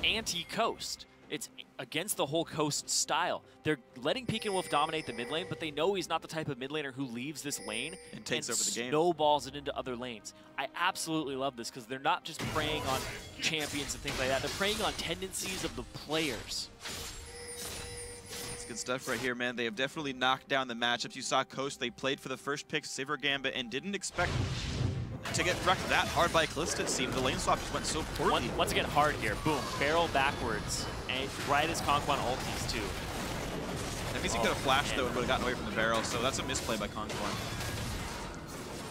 Speaker 1: anti-Coast. It's against the whole Coast style. They're letting Pekin Wolf dominate the mid lane, but they know he's not the type of mid laner who leaves this lane
Speaker 2: and takes over the game.
Speaker 1: Snowballs it into other lanes. I absolutely love this because they're not just preying on champions and things like that. They're preying on tendencies of the players.
Speaker 2: Good stuff right here, man. They have definitely knocked down the matchups. You saw Coast, they played for the first pick, Sivir Gambit, and didn't expect to get wrecked that hard by Kalista, it seemed. The lane swap just went so poorly.
Speaker 1: Once again, hard here. Boom. Barrel backwards. And right as Conquan ultis, too.
Speaker 2: That means he could have flashed, though, and would have gotten away from the barrel, so that's a misplay by Conquan.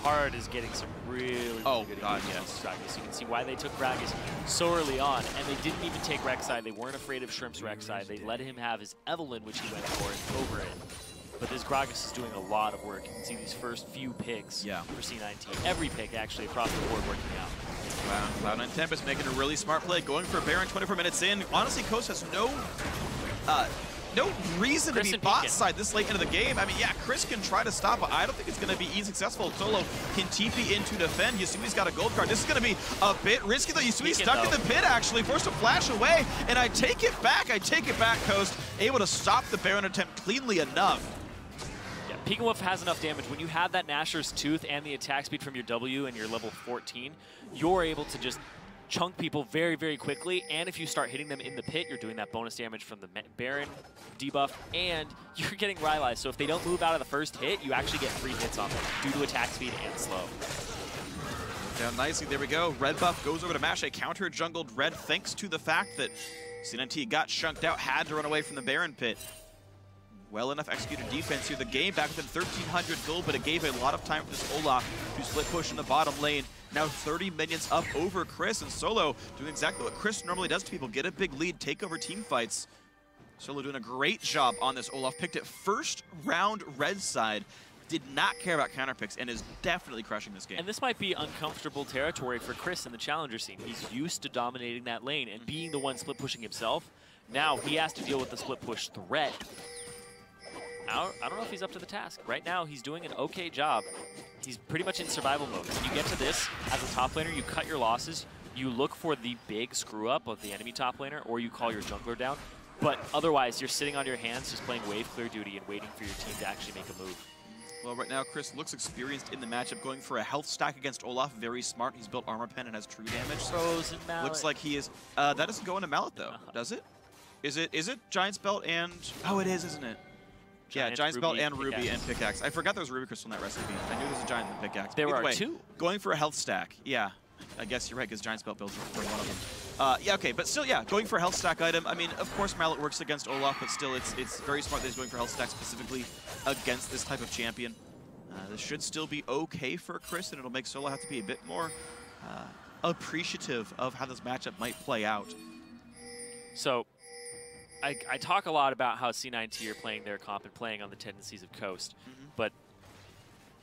Speaker 3: Hard is getting some really good engagement on Gragas. You can see why they took Gragas so early on, and they didn't even take Rek'Sai. They weren't afraid of Shrimp's Rek'Sai. They let him have his Evelynn, which he went for, and over it. But this Gragas is doing a lot of work. You can see these first few picks for C9T. Every pick, actually, across the board working out.
Speaker 2: Wow, Cloud9 Tempest making a really smart play, going for a Baron 24 minutes in. Honestly, Coast has no reason to be bot side this late into the game. I mean, yeah, Chris can try to stop, but I don't think it's going to be easy successful. Solo can TP in to defend. Yasui's got a gold card. This is going to be a bit risky, though. Yasui's stuck in the pit, actually, forced to flash away, and I take it back, Coast. Able to stop the Baron attempt cleanly enough.
Speaker 3: Peek and Wolf has enough damage. When you have that Nashor's Tooth and the attack speed from your W and your level 14, you're able to just chunk people very, very quickly. And if you start hitting them in the pit, you're doing that bonus damage from the Baron debuff, and you're getting Rylai. So if they don't move out of the first hit, you actually get 3 hits on them due to attack speed and slow.
Speaker 2: Down nicely, there we go. Red buff goes over to Mash, a counter jungled red thanks to the fact that C9T got shunked out, had to run away from the Baron pit. Well enough executed defense here. The game back within 1,300 gold, but it gave a lot of time for this Olaf to split push in the bottom lane. Now 30 minions up over Chris, and Solo doing exactly what Chris normally does to people. Get a big lead, take over team fights. Solo doing a great job on this Olaf. Picked it first round red side. Did not care about counter picks and is definitely crushing this game.
Speaker 3: And this might be uncomfortable territory for Chris in the challenger scene. He's used to dominating that lane and being the one split pushing himself. Now he has to deal with the split push threat. I don't know if he's up to the task. Right now, he's doing an okay job. He's pretty much in survival mode. When you get to this, as a top laner, you cut your losses, you look for the big screw-up of the enemy top laner, or you call your jungler down. But otherwise, you're sitting on your hands, just playing wave clear duty and waiting for your team to actually make a move.
Speaker 2: Well, right now, Chris looks experienced in the matchup, going for a health stack against Olaf. Very smart. He's built armor pen and has true damage.
Speaker 3: Frozen Mallet.
Speaker 2: Looks like he is... that doesn't go into Mallet, though, does it? Is it Giant's Belt and... Oh, it is, isn't it? Giant's Belt and Ruby and Pickaxe. I forgot there was Ruby Crystal in that recipe. I knew there was a Giant and Pickaxe.
Speaker 3: There are 2.
Speaker 2: Going for a health stack. Yeah, I guess you're right, because Giant's Belt builds for one of them. Yeah, okay, but still, yeah, going for a health stack item. I mean, of course, Mallet works against Olaf, but still, it's very smart that he's going for health stack specifically against this type of champion. This should still be okay for Chris, and it'll make Solo have to be a bit more appreciative of how this matchup might play out.
Speaker 3: So, I talk a lot about how C9T are playing their comp and playing on the tendencies of Coast, but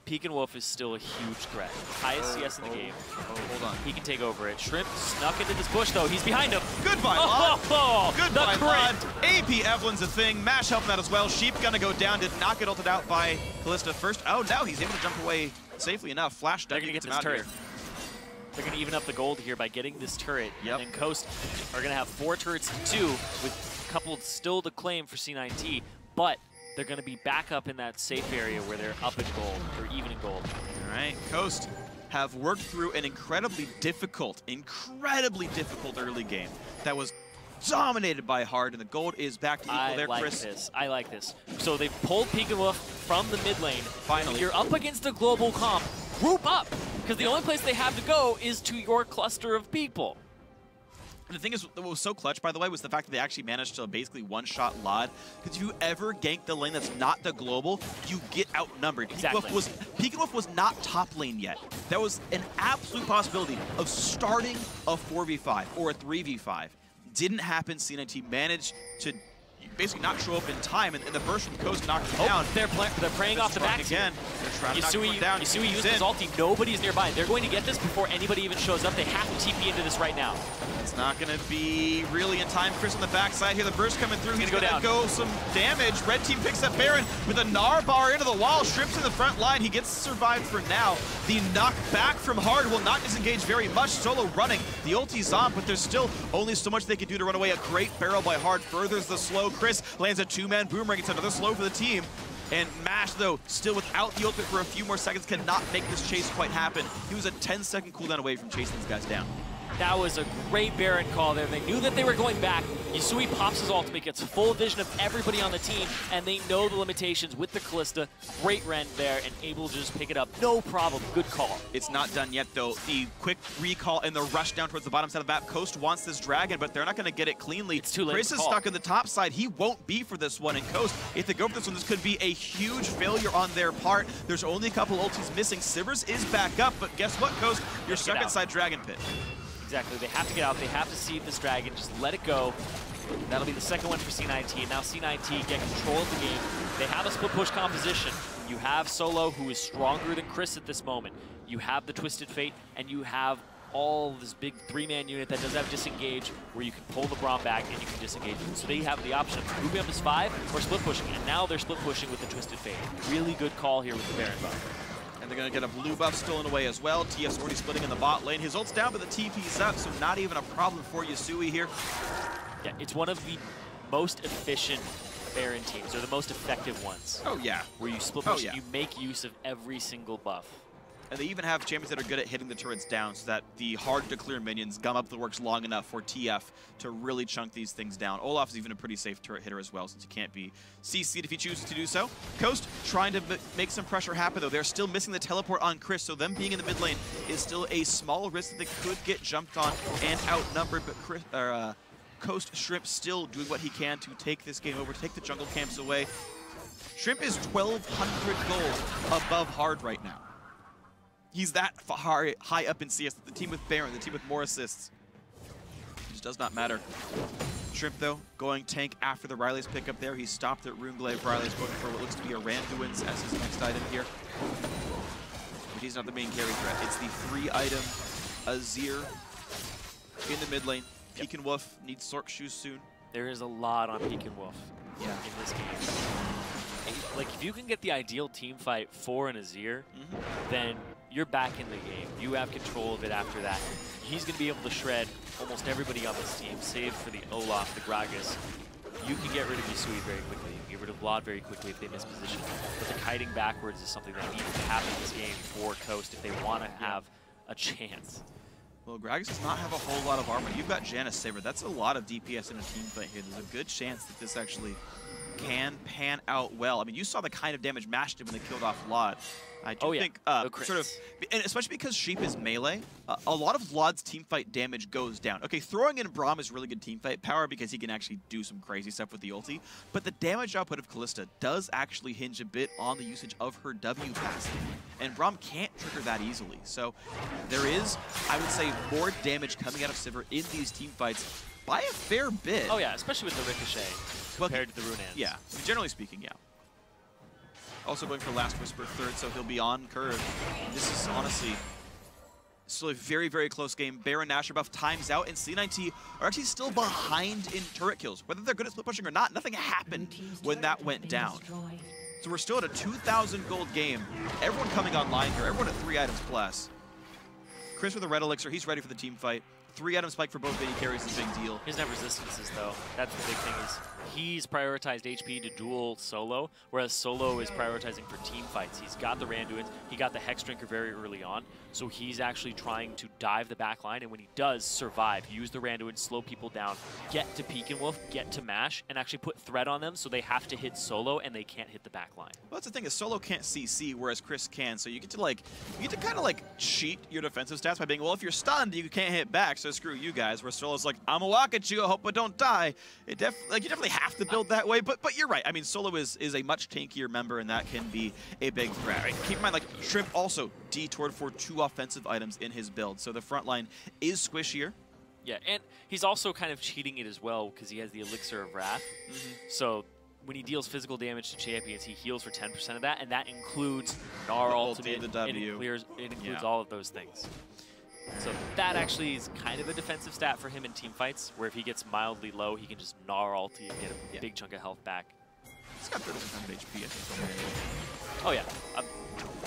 Speaker 3: Peek and Wolf is still a huge threat. Highest CS in the game.
Speaker 2: Hold on.
Speaker 3: He can take over it. Shrimp snuck into this bush, though. He's behind him.
Speaker 2: Goodbye, Lod. Goodbye, Lod. AP Evelyn's a thing. Mash helping that as well. Sheep gonna go down. Did not get ulted out by Kalista first. Oh, now he's able to jump away safely enough. Flash
Speaker 3: They're gonna get this turret. They're gonna even up the gold here by getting this turret. And then Coast are gonna have 4 turrets to 2 with a couple still to claim for C9T, but they're going to be back up in that safe area where they're up in gold, or even in gold.
Speaker 2: All right, Coast have worked through an incredibly difficult early game that was dominated by Hard, and the gold is back to equal there, Chris.
Speaker 3: I like this. So they've pulled Peek and Wolf from the mid lane.
Speaker 2: Finally.
Speaker 3: You're up against a global comp. Group up! Because the only place they have to go is to your cluster of people.
Speaker 2: And the thing is, what was so clutch, by the way, was the fact that they actually managed to basically one-shot Lod. Because if you ever gank the lane that's not the global, you get outnumbered.
Speaker 3: Exactly.
Speaker 2: Peek and Wolf was not top lane yet. There was an absolute possibility of starting a 4v5 or a 3v5. Didn't happen. C9T managed to basically not show up in time, and the burst from Coast knocked him down.
Speaker 3: They're praying off the back
Speaker 2: again. They're trying to knock him down.
Speaker 3: Yasui used his ulti. Nobody's nearby. They're going to get this before anybody even shows up. They have to TP into this right now.
Speaker 2: It's not going to be really in time. Chris on the backside here. The burst coming through. He's going to go some damage. Red team picks up Baron with a Gnar bar into the wall. Shrimp's in the front line. He gets survived for now. The knock back from Hard will not disengage very much. Solo running. The ulti's on, but there's still only so much they can do to run away. A great barrel by Hard furthers the slow. Chris lands a 2-man boomerang. It's another slow for the team. And Mash, though, still without the ultimate for a few more seconds, cannot make this chase quite happen. He was a 10-second cooldown away from chasing these guys down.
Speaker 3: That was a great Baron call there. They knew that they were going back. Yasui pops his ultimate, gets full vision of everybody on the team, and they know the limitations with the Kalista. Great rend there, and able to just pick it up. No problem. Good call.
Speaker 2: It's not done yet, though. The quick recall and the rush down towards the bottom side of the map. Coast wants this dragon, but they're not going to get it cleanly.
Speaker 3: It's too late.
Speaker 2: Chris is stuck on the top side. He won't be for this one. And Coast, if they go for this one, this could be a huge failure on their part. There's only a couple ultis missing. Sivers is back up, but guess what, Coast? You're stuck inside Dragon Pit.
Speaker 3: Exactly. They have to get out. They have to seed this dragon. Just let it go. That'll be the second one for C9T. Now C9T get control of the game. They have a split push composition. You have Solo, who is stronger than Chris at this moment. You have the Twisted Fate, and you have all this big three-man unit that does have disengage, where you can pull the Braum back and you can disengage. So they have the option of moving up as 5 or split pushing, and now they're split pushing with the Twisted Fate. Really good call here with the Baron buff.
Speaker 2: And they're going to get a blue buff stolen away as well. TF's already splitting in the bot lane. His ult's down, but the TP's up, so not even a problem for Yasui here.
Speaker 3: Yeah, it's one of the most efficient Baron teams, or the most effective ones.
Speaker 2: Oh, yeah.
Speaker 3: Where you split push, you make use of every single buff.
Speaker 2: And they even have champions that are good at hitting the turrets down so that the hard-to-clear minions gum up the works long enough for TF to really chunk these things down. Olaf is even a pretty safe turret hitter as well, since he can't be CC'd if he chooses to do so. Coast trying to make some pressure happen, though. They're still missing the teleport on Chris, so them being in the mid lane is still a small risk that they could get jumped on and outnumbered, but Chris, Coast Shrimp still doing what he can to take this game over, take the jungle camps away. Shrimp is 1,200 gold above hard right now. He's that high up in CS. The team with Baron, the team with more assists. It just does not matter. Shrimp, though, going tank after the Riley's pickup there. He stopped at Runeglaive. Riley's going for what looks to be a Randuin's as his next item here. But he's not the main carry threat. It's the 3-item Azir in the mid lane. Pekin Wolf needs Sork shoes soon.
Speaker 3: There is a lot on Pekin Wolf in this game. Like, if you can get the ideal team fight for an Azir, then you're back in the game. You have control of it after that. He's going to be able to shred almost everybody on this team, save for the Olaf, the Gragas. You can get rid of Yasui very quickly. You can get rid of Vlad very quickly if they miss position. But the kiting backwards is something that needs to happen in this game for Coast if they want to have a chance.
Speaker 2: Well, Gragas does not have a whole lot of armor. You've got Janus Saber. That's a lot of DPS in a team fight here. There's a good chance that this actually can pan out well. I mean, you saw the kind of damage Mash did when they killed off Vlad. I do think, sort of, and especially because Sheep is melee, a lot of Vlad's teamfight damage goes down. Okay, throwing in Braum is really good teamfight power because he can actually do some crazy stuff with the ulti, but the damage output of Kalista does actually hinge a bit on the usage of her W passive, and Braum can't trigger that easily. So there is, I would say, more damage coming out of Sivir in these teamfights by a fair bit.
Speaker 3: Oh yeah, especially with the Ricochet compared to the Runans.
Speaker 2: Yeah, generally speaking, yeah. Also going for Last Whisper third, so he'll be on curve. This is honestly still a very, very close game. Baron Nashor buff times out, and C9T are actually still behind in turret kills. Whether they're good at split pushing or not, nothing happened when that went down. So we're still at a 2,000 gold game. Everyone coming online here, everyone at 3 items plus. Chris with a red elixir, he's ready for the team fight. 3-item spike for both mini carries is a big deal.
Speaker 3: He doesn't have resistances, though. That's the big thing, is he's prioritized HP to duel Solo, whereas Solo is prioritizing for team fights. He's got the Randuins, he got the Hex Drinker very early on, so he's actually trying to dive the back line, and when he does, survive. Use the Randuin, slow people down, get to Pekin Wolf, get to Mash, and actually put threat on them so they have to hit Solo and they can't hit the back line.
Speaker 2: Well, that's the thing, is Solo can't CC, whereas Chris can, so you get to kind of like cheat your defensive stats by being, well, if you're stunned, you can't hit back, so screw you guys. Where Solo's like, I'm gonna walk at you, I hope I don't die. You definitely have to build that way, but you're right. I mean, Solo is a much tankier member, and that can be a big threat. Right? Keep in mind, like, Shrimp also detoured for 2 offensive items in his build, so the front line is squishier.
Speaker 3: Yeah, and he's also kind of cheating it as well because he has the Elixir of Wrath. So when he deals physical damage to champions, he heals for 10% of that, and that includes Gnar ultimate,
Speaker 2: the W.
Speaker 3: It includes all of those things. So that actually is kind of a defensive stat for him in team fights, where if he gets mildly low, he can just Gnar ulti and get a big chunk of health back.
Speaker 2: He's got 30% of HP, I think.
Speaker 3: Oh yeah. I'm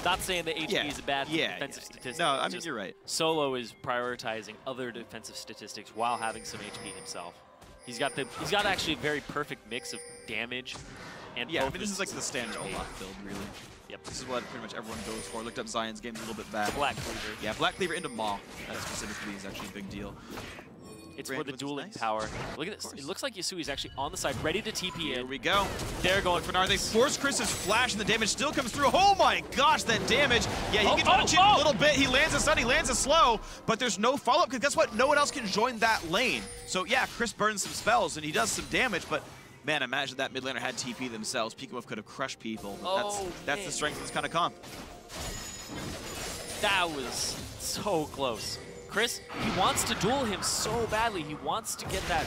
Speaker 3: not saying that HP is a bad defensive statistic.
Speaker 2: No, I mean, you're right.
Speaker 3: Solo is prioritizing other defensive statistics while having some HP himself. He's got actually a very perfect mix of damage and
Speaker 2: I mean, this is like the standard Olaf build, really.
Speaker 3: Yep.
Speaker 2: This is what pretty much everyone goes for. Looked up Zion's games a little bit back.
Speaker 3: Black Cleaver.
Speaker 2: Yeah, Black Cleaver into Maw. That specifically is actually a big deal.
Speaker 3: It's for the dueling
Speaker 2: nice.
Speaker 3: power. Look at this. It looks like Yasui's actually on the side, ready to TP in.
Speaker 2: Here we go.
Speaker 3: They're going for
Speaker 2: Bernard. They force Chris's flash, and the damage still comes through. Oh my gosh, that damage. Yeah, he can try to cheat a little bit. He lands a stun, he lands a slow, but there's no follow-up, because guess what? No one else can join that lane. So yeah, Chris burns some spells, and he does some damage, but man, imagine that mid laner had TP themselves. PeekAWolf could have crushed people. That's the strength of this kind of comp.
Speaker 3: That was so close. Chris, he wants to duel him so badly. He wants to get that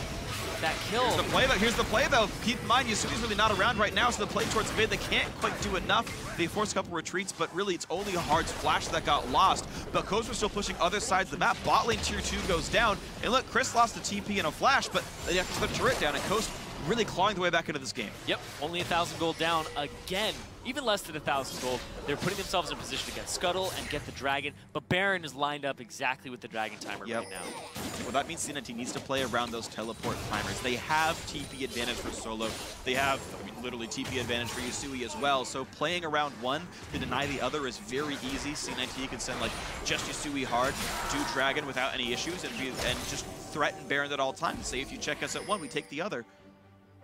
Speaker 3: kill.
Speaker 2: Here's the play though. Keep in mind, Yasui's really not around right now, so the play towards mid, they can't quite do enough. They force a couple retreats, but really it's only Hard's flash that got lost. But Coast was still pushing other sides of the map. Bot lane tier 2 goes down. And look, Chris lost the TP and a flash, but they have to put a turret down, and Coast really clawing the way back into this game.
Speaker 3: Yep, only 1,000 gold down again. Even less than 1,000 gold. They're putting themselves in a position to get Scuttle and get the Dragon, but Baron is lined up exactly with the Dragon timer right now.
Speaker 2: Well, that means C9T needs to play around those teleport timers. They have TP advantage for Solo. They have, literally TP advantage for Yasui as well. So playing around one to deny the other is very easy. C9T can send like just Yasui hard, do Dragon without any issues, and just threaten Baron at all times. Say if you check us at one, we take the other.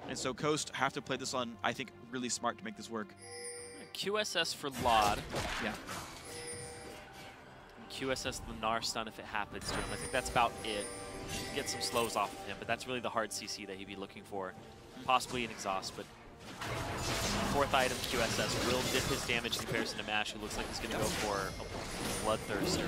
Speaker 2: And so Coast have to play this on, I think, really smart to make this work.
Speaker 3: QSS for Laud.
Speaker 2: Yeah.
Speaker 3: And QSS the Gnar stun if it happens to him. I think that's about it. Get some slows off of him, but that's really the hard CC that he'd be looking for. Possibly an exhaust, but fourth item, QSS, will dip his damage in comparison to Mash, who looks like he's going to go for a Bloodthirster.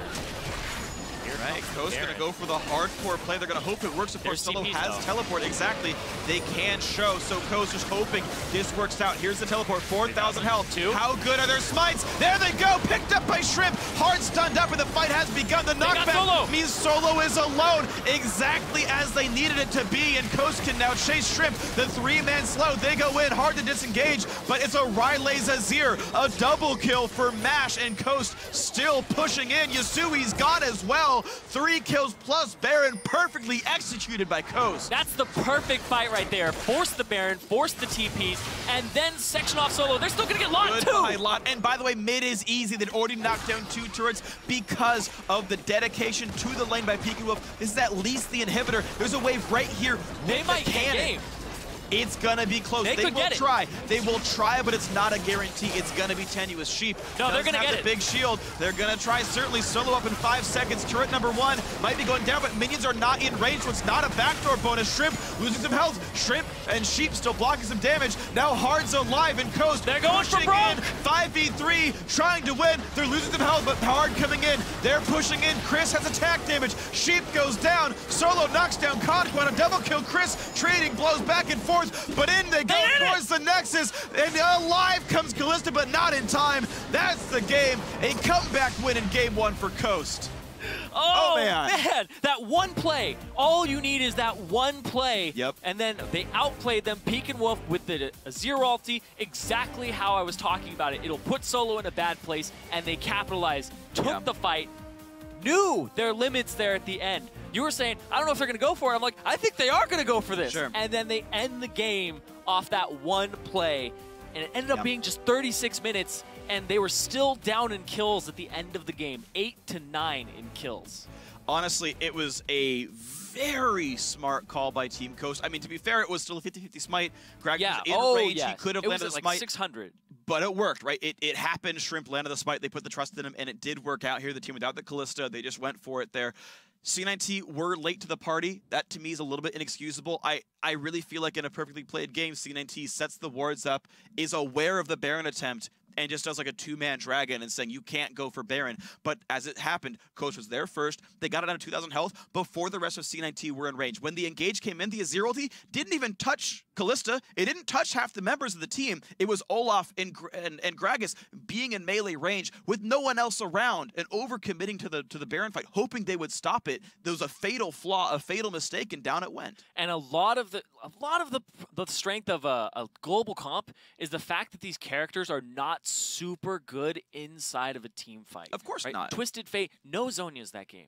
Speaker 2: Right, Coast going to go for the hardcore play. They're going to hope it works. Of course, Solo has teleport. Exactly. They can show. So Coast just hoping this works out. Here's the teleport. 4,000 health. How good are their smites? There they go. Picked up by Shrimp. Hard stunned up, and the fight has begun. The knockback means Solo is alone, exactly as they needed it to be. And Coast can now chase Shrimp. The three-man slow. They go in. Hard to disengage, but it's a Riley Zazir. A double kill for Mash, and Coast still pushing in. Yasui's gone as well. 3 kills plus Baron, perfectly executed by Coast.
Speaker 3: That's the perfect fight right there. Force the Baron, force the TPs, and then section off Solo. They're still gonna get Lot too!
Speaker 2: And by the way, mid is easy. They'd already knocked down 2 turrets because of the dedication to the lane by PeekAWolf. This is at least the inhibitor. There's a wave right here.
Speaker 3: They might get game.
Speaker 2: It's gonna be close. They will try. They will try, but it's not a guarantee. It's gonna be tenuous. Sheep
Speaker 3: they're gonna get
Speaker 2: the big shield. They're gonna try. Certainly Solo up in 5 seconds. Turret number 1 might be going down, but minions are not in range, so it's not a backdoor bonus. Shrimp losing some health. Shrimp and Sheep still blocking some damage. Now Hard's alive and Coast.
Speaker 3: They're going for broke.
Speaker 2: 5v3, trying to win. They're losing some health, but Hard coming in. They're pushing in. Chris has attack damage. Sheep goes down. Solo knocks down Conquest. A double kill. Chris trading blows back and forth, but in they go towards the Nexus, and alive comes Kalista, but not in time. That's the game. A comeback win in game 1 for Coast.
Speaker 3: Oh man, that one play. All you need is that one play.
Speaker 2: Yep.
Speaker 3: And then they outplayed them. PeekAWolf with the Zero ulti, exactly how I was talking about it. It'll put Solo in a bad place, and they capitalized, took the fight, knew their limits there at the end. You were saying, I don't know if they're going to go for it. I'm like, I think they are going to go for this.
Speaker 2: Sure.
Speaker 3: And then they end the game off that one play. And it ended up being just 36 minutes, and they were still down in kills at the end of the game. 8-9 in kills.
Speaker 2: Honestly, it was a very smart call by Team Coast. I mean, to be fair, it was still a 50-50 smite. Greg was in range. He could have landed a smite.
Speaker 3: Like 600.
Speaker 2: But it worked, right? It happened. Shrimp landed the smite. They put the trust in him, and it did work out here. The team without the Kalista, they just went for it there. C9T were late to the party. That, to me, is a little bit inexcusable. I really feel like in a perfectly played game, C9T sets the wards up, is aware of the Baron attempt, and just does like a 2-man dragon and saying, you can't go for Baron. But as it happened, Coach was there first. They got it down to 2,000 health before the rest of C9T were in range. When the engage came in, the Azir ulti didn't even touch Kalista. It didn't touch half the members of the team. It was Olaf and Gragas being in melee range with no one else around and overcommitting to the Baron fight, hoping they would stop it. There was a fatal flaw, a fatal mistake, and down it went.
Speaker 3: And a lot of the strength of a global comp is the fact that these characters are not super good inside of a team fight.
Speaker 2: Of course not.
Speaker 3: Twisted Fate, no Zhonya's that game.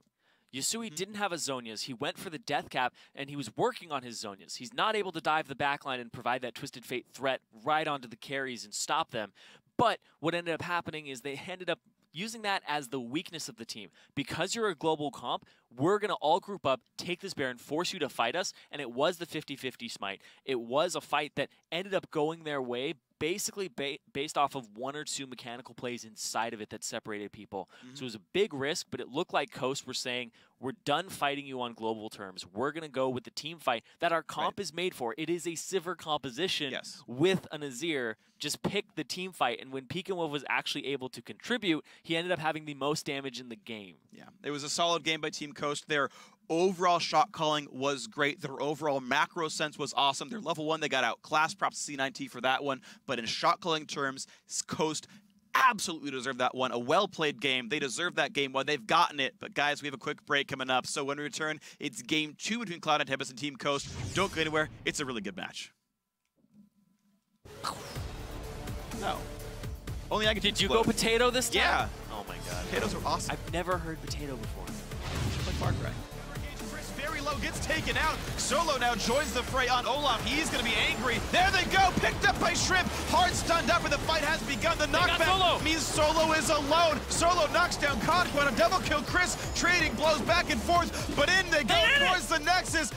Speaker 3: Yasui didn't have a Zhonya's. He went for the death cap, and he was working on his Zhonya's. He's not able to dive the backline and provide that Twisted Fate threat right onto the carries and stop them. But what ended up happening is they ended up using that as the weakness of the team. Because you're a global comp, we're going to all group up, take this Baron, force you to fight us, and it was the 50-50 smite. It was a fight that ended up going their way, basically based off of 1 or 2 mechanical plays inside of it that separated people. So it was a big risk, but it looked like Coast were saying, we're done fighting you on global terms. We're going to go with the team fight that our comp is made for. It is a Sivir composition with a Nazir. Just pick the team fight. And when Pekinwolf was actually able to contribute, he ended up having the most damage in the game.
Speaker 2: Yeah, it was a solid game by Team Coast. Their overall shot calling was great. Their overall macro sense was awesome. Their level 1, they got outclassed. Props to C9T for that one. But in shot calling terms, Coast absolutely deserved that one. A well-played game. They deserve that game one. They've gotten it. But guys, we have a quick break coming up. So when we return, it's game 2 between Cloud9 Tempest and Team Coast. Don't go anywhere. It's a really good match. No. Only I can.
Speaker 3: Did you go potato this time?
Speaker 2: Yeah.
Speaker 3: Oh my god.
Speaker 2: Potatoes are awesome.
Speaker 3: I've never heard potato before.
Speaker 2: Just like Far Cry. Very low, gets taken out. Solo now joins the fray on Olaf. He's going to be angry. There they go, picked up by Shrimp. Hard stunned up, and the fight has begun. The knockback means Solo is alone. Solo knocks down Conquest. A double kill. Chris trading blows back and forth, but in they go towards the Nexus.